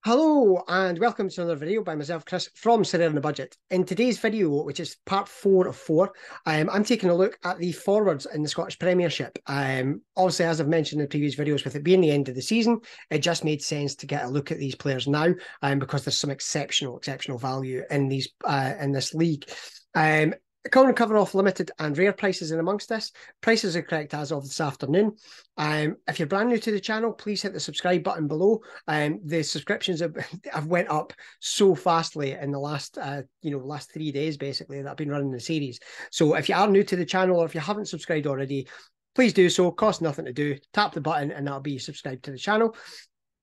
Hello and welcome to another video by myself, Chris, from Sorare on the Budget. In today's video, which is part 4 of 4, I'm taking a look at the forwards in the Scottish Premiership. Obviously, as I've mentioned in previous videos, with it being the end of the season, it just made sense to get a look at these players now, because there's some exceptional value in these in this league. Going to cover off limited and rare prices in amongst this. Prices are correct as of this afternoon. If you're brand new to the channel, please hit the subscribe button below. The subscriptions have went up so fastly in the last last 3 days basically that I've been running the series. So if you are new to the channel or if you haven't subscribed already, please do so. Costs nothing to do. Tap the button and that'll be subscribed to the channel.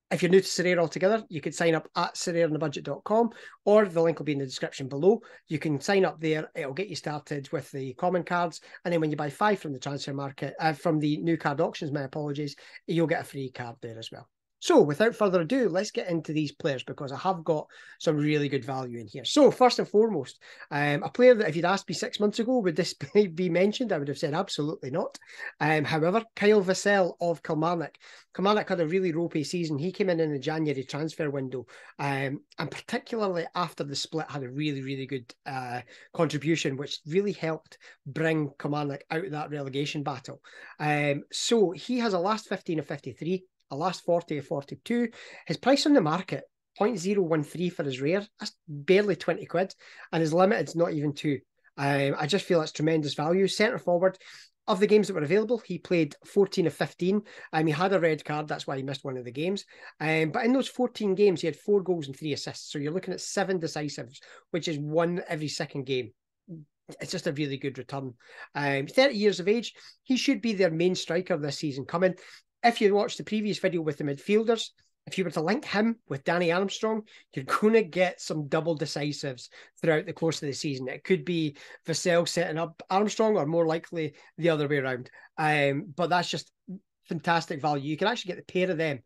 If you're new to Sorare altogether, you could sign up at sorareonthebudget.com, or the link will be in the description below. You can sign up there. It'll get you started with the common cards. And then when you buy 5 from the transfer market, from the new card auctions, my apologies, you'll get a free card there as well. So without further ado, let's get into these players because I have got some really good value in here. So first and foremost, a player that if you'd asked me 6 months ago, would this be mentioned? I would have said absolutely not. However, Kyle Vassell of Kilmarnock. Kilmarnock had a really ropey season. He came in the January transfer window, and particularly after the split, had a really good contribution, which really helped bring Kilmarnock out of that relegation battle. So he has a last 15 of 53, a last 40 of 42. His price on the market, 0.013 for his rare. That's barely 20 quid. And his limited's not even 2. I just feel that's tremendous value. Centre forward, of the games that were available, he played 14 of 15. He had a red card. That's why he missed one of the games. But in those 14 games, he had 4 goals and 3 assists. So you're looking at 7 decisives, which is 1 every second game. It's just a really good return. 30 years of age. He should be their main striker this season coming. If you watched the previous video with the midfielders, if you were to link him with Danny Armstrong, you're going to get some double decisives throughout the course of the season. It could be Vassell setting up Armstrong, or more likely the other way around. But that's just fantastic value. You can actually get the pair of them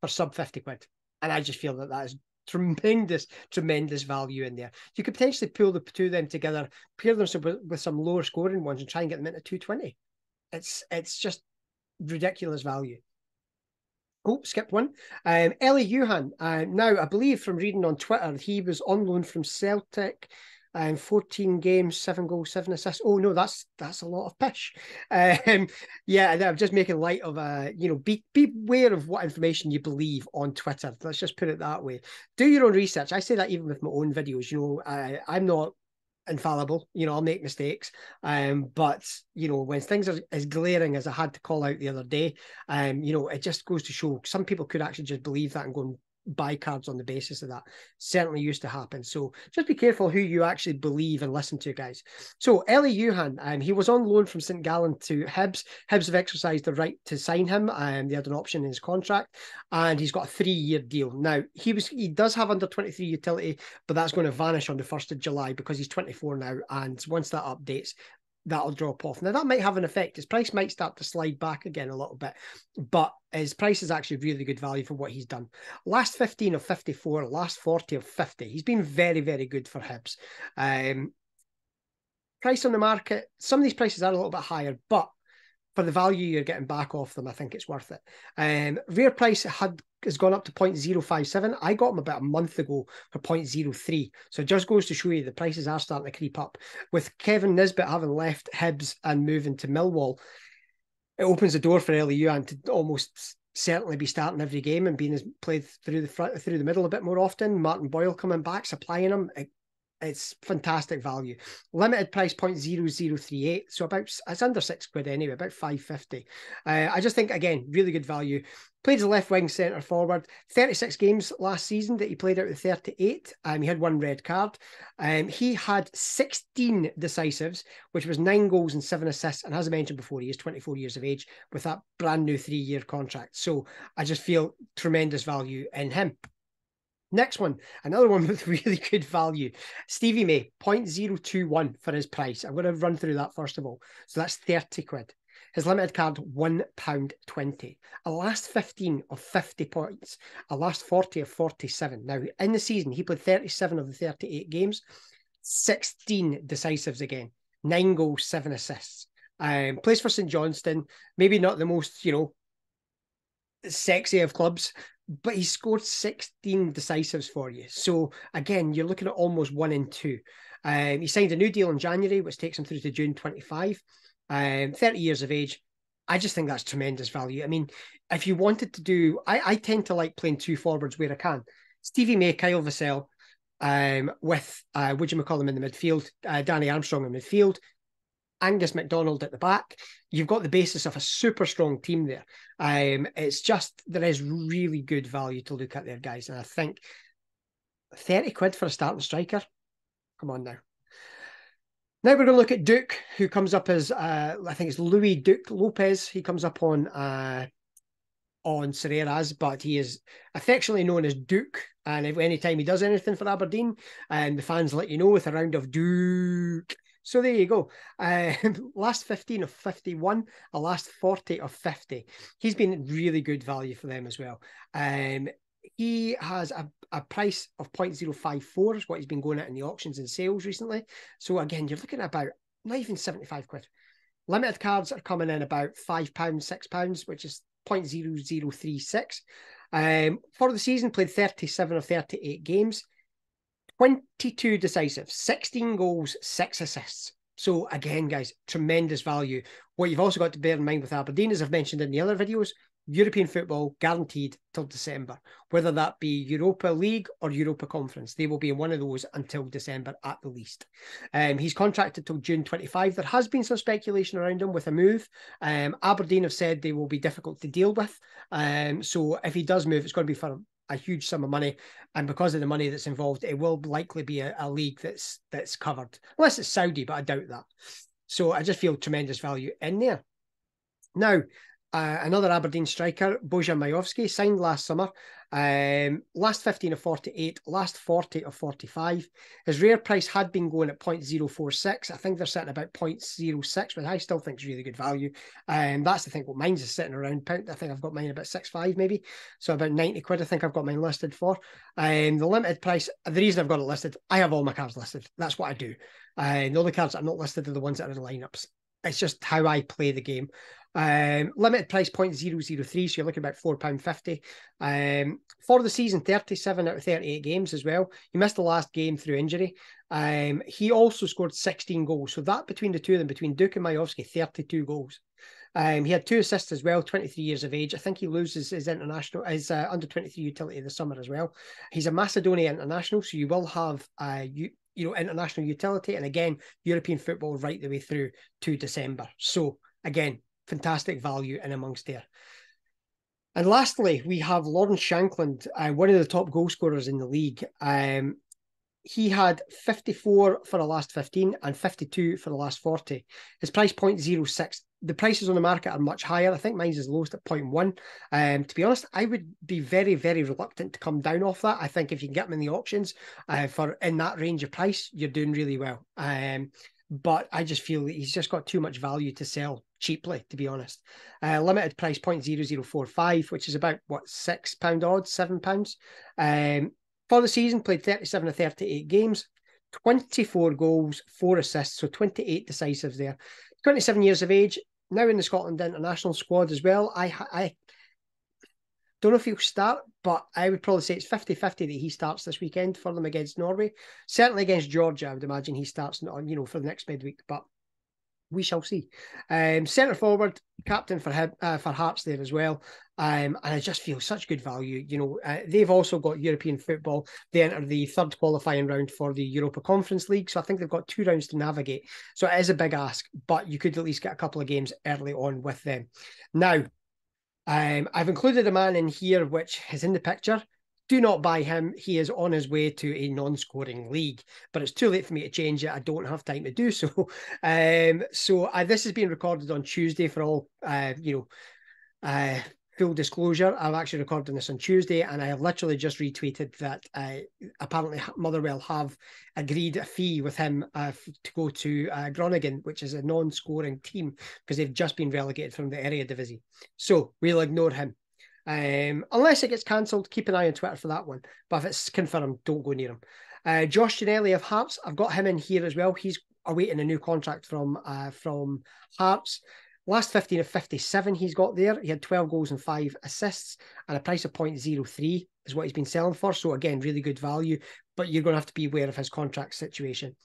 for sub 50 quid. And I just feel that that is tremendous value in there. You could potentially pull the two of them together, pair them with some lower scoring ones and try and get them into 220. It's just ridiculous value. Oh, skipped one. Ellie Yuhan. Now, I believe from reading on Twitter, he was on loan from Celtic. 14 games, 7 goals, 7 assists. Oh no, that's a lot of pish. Yeah, I'm just making light of be aware of what information you believe on Twitter. Let's just put it that way. Do your own research. I say that even with my own videos. I'm not infallible. I'll make mistakes. But when things are as glaring as I had to call out the other day, it just goes to show some people could actually just believe that and go and buy cards on the basis of that. Certainly used to happen. So just be careful who you actually believe and listen to, guys. So Ellie Yuhan, he was on loan from St. Gallen to Hibs. Hibs have exercised the right to sign him. They had an option in his contract, and he's got a 3-year deal. Now, he does have under 23 utility, but that's going to vanish on the 1st of July because he's 24 now, and once that updates, that'll drop off. Now, that might have an effect. His price might start to slide back again a little bit, but his price is actually really good value for what he's done. Last 15 of 54, last 40 of 50. He's been very good for Hibs. Price on the market, some of these prices are a little bit higher, but for the value you're getting back off them, I think it's worth it. Rare price has gone up to 0.057. I got them about a month ago for 0.03. So it just goes to show you the prices are starting to creep up. With Kevin Nisbet having left Hibs and moving to Millwall, it opens the door for Ellie Yuhan to almost certainly be starting every game and being played through the middle a bit more often. Martin Boyle coming back, supplying him. It's fantastic value. Limited price 0.0038, so it's under 6 quid anyway, about 5.50. I just think, again, really good value. Played as a left wing centre forward. 36 games last season that he played out of 38. He had 1 red card. He had 16 decisives, which was 9 goals and 7 assists. And as I mentioned before, he is 24 years of age with that brand new 3-year contract. So I just feel tremendous value in him. Next one, another one with really good value. Stevie May, 0.021 for his price. I'm going to run through that first of all. So that's 30 quid. His limited card, £1.20. A last 15 of 50 points. A last 40 of 47. Now, in the season, he played 37 of the 38 games. 16 decisives again. 9 goals, 7 assists. Plays for St. Johnstone. Maybe not the most, sexy of clubs, but he scored 16 decisives for you. So again, you're looking at almost 1 in 2. He signed a new deal in January, which takes him through to June 25. 30 years of age. I just think that's tremendous value. I mean, if you wanted to do, I tend to like playing two forwards where I can. Stevie May, Kyle Vassell, with Woody McCullum in the midfield, Danny Armstrong in midfield, Angus MacDonald at the back. You've got the basis of a super strong team there. It's just, there is really good value to look at there, guys. And I think 30 quid for a starting striker. Come on now. Now we're going to look at Duke, who comes up as, I think it's Louis Duke Lopez. He comes up on Sorare, but he is affectionately known as Duke. And anytime he does anything for Aberdeen, and the fans let you know with a round of Duke. So there you go. Last 15 of 51, a last 40 of 50. He's been really good value for them as well. He has a price of 0.054 is what he's been going at in the auctions and sales recently. So again, you're looking at about not even 75 quid. Limited cards are coming in about £5, £6, which is 0.0036. For the season, played 37 of 38 games, 22 decisive, 16 goals, 6 assists. So again, guys, tremendous value. What you've also got to bear in mind with Aberdeen, as I've mentioned in the other videos, European football guaranteed till December, whether that be Europa League or Europa Conference. They will be in one of those until December at the least. He's contracted till June 25. There has been some speculation around him with a move. Aberdeen have said they will be difficult to deal with. So if he does move, it's going to be for a huge sum of money, and because of the money that's involved, it will likely be a league that's covered, unless it's Saudi, but I doubt that. So I just feel tremendous value in there. Now, another Aberdeen striker, Bojan Majowski, signed last summer. Last 15 of 48, last 40 of 45. His rare price had been going at 0.046. I think they're sitting about 0.06, but I still think it's really good value. That's the thing. What mine's is sitting around. I think I've got mine about 6.5 maybe. So about 90 quid, I think I've got mine listed for. The limited price, the reason I've got it listed, I have all my cards listed. That's what I do. The only cards that are not listed are the ones that are in lineups. It's just how I play the game. Limited price 0.003, so you're looking about £4.50. For the season, 37 out of 38 games as well. He missed the last game through injury. He also scored 16 goals. So that between the two of them, between Duke and Majowski, 32 goals. He had 2 assists as well, 23 years of age. I think he loses his international, his under 23 utility this summer as well. He's a Macedonia international, so you will have international utility, and again, European football right the way through to December. So again, fantastic value in amongst there. And lastly, we have Lawrence Shankland, one of the top goal scorers in the league. He had 54 for the last 15 and 52 for the last 40. His price 0.06. The prices on the market are much higher. I think mine's is lowest at 0.1. To be honest, I would be very, very reluctant to come down off that. I think if you can get them in the auctions for in that range of price, you're doing really well. But I just feel that he's just got too much value to sell cheaply, to be honest. Limited price 0.0045, which is about, what, £6 odds, £7. For the season, played 37 of 38 games, 24 goals, 4 assists, so 28 decisives there. 27 years of age, now in the Scotland international squad as well. I don't know if he'll start, but I would probably say it's 50-50 that he starts this weekend for them against Norway. Certainly against Georgia, I would imagine he starts on, for the next midweek, but we shall see. Centre forward, captain for Hearts there as well. And I just feel such good value. They've also got European football. They enter the third qualifying round for the Europa Conference League. So I think they've got 2 rounds to navigate. So it is a big ask, but you could at least get a couple of games early on with them. Now, I've included a man in here which is in the picture. Do not buy him. He is on his way to a non-scoring league, but it's too late for me to change it. I don't have time to do so. This is being recorded on Tuesday for all, full disclosure. I'm actually recording this on Tuesday, and I have literally just retweeted that apparently Motherwell have agreed a fee with him to go to Groningen, which is a non-scoring team because they've just been relegated from the Eredivisie. So we'll ignore him. Unless it gets cancelled, keep an eye on Twitter for that one. But if it's confirmed, don't go near him. Josh Ginnelly of Hearts, I've got him in here as well. He's awaiting a new contract from Hearts. Last 15 of 57 he's got there. He had 12 goals and 5 assists and a price of 0.03 is what he's been selling for. So again, really good value, but you're going to have to be aware of his contract situation.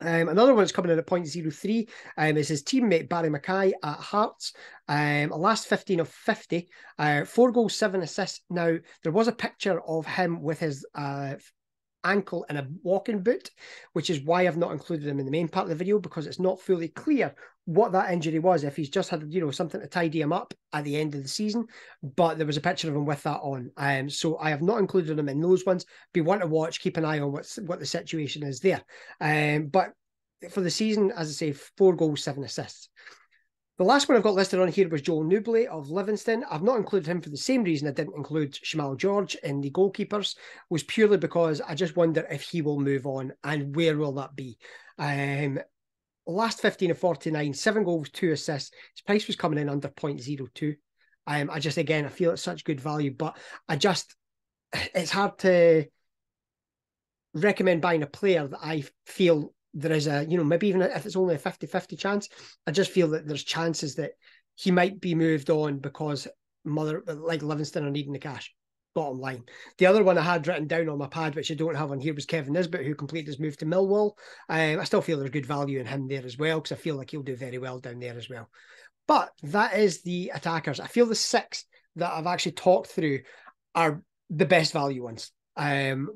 Another one that's coming in at 0.03 is his teammate Barry Mackay at Hearts. Last 15 of 50, 4 goals, 7 assists. Now, there was a picture of him with his ankle in a walking boot, which is why I've not included him in the main part of the video, because it's not fully clear what that injury was, if he's just had, something to tidy him up at the end of the season. But there was a picture of him with that on. So I have not included him in those ones. Be one to watch, keep an eye on what the situation is there. But for the season, as I say, 4 goals, 7 assists. The last one I've got listed on here was Joel Newbley of Livingston. I've not included him for the same reason I didn't include Shamal George in the goalkeepers, was purely because I just wonder if he will move on and where will that be. Last 15 of 49, 7 goals, 2 assists. His price was coming in under 0.02. I feel it's such good value, but it's hard to recommend buying a player that I feel there is maybe even if it's only a 50-50 chance, I just feel that there's chances that he might be moved on because like Livingston are needing the cash, bottom line. The other one I had written down on my pad, which I don't have on here, was Kevin Nisbet, who completed his move to Millwall. I still feel there's good value in him there as well, because I feel like he'll do very well down there as well. But that is the attackers. I feel the 6 that I've actually talked through are the best value ones.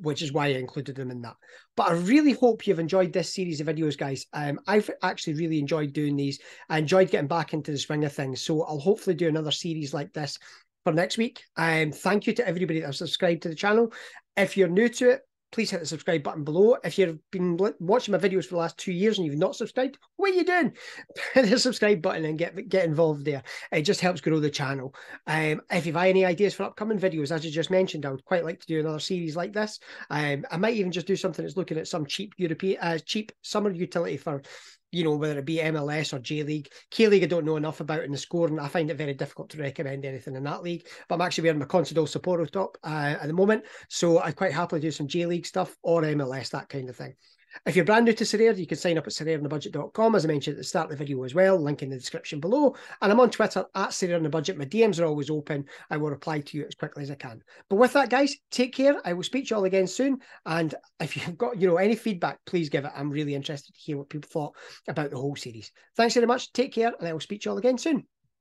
Which is why I included them in that. But I really hope you've enjoyed this series of videos, guys. I've actually really enjoyed doing these. I enjoyed getting back into the swing of things. So I'll hopefully do another series like this for next week. Thank you to everybody that has subscribed to the channel. If you're new to it, please hit the subscribe button below. If you've been watching my videos for the last 2 years and you've not subscribed, what are you doing? Hit the subscribe button and get involved there. It just helps grow the channel. If you've any ideas for upcoming videos, as I just mentioned, I would quite like to do another series like this. I might even just do something that's looking at some cheap summer utility for, whether it be MLS or J-League. K-League I don't know enough about in the scoring. I find it very difficult to recommend anything in that league. But I'm actually wearing my Consadole Sapporo top at the moment. So I quite happily do some J-League stuff or MLS, that kind of thing. If you're brand new to Sorare, you can sign up at SorareOnTheBudget.com, as I mentioned at the start of the video as well, link in the description below. And I'm on Twitter at SorareOnTheBudget. My DMs are always open. I will reply to you as quickly as I can. But with that, guys, take care. I will speak to you all again soon. And if you've got, any feedback, please give it. I'm really interested to hear what people thought about the whole series. Thanks very much. Take care, and I will speak to you all again soon.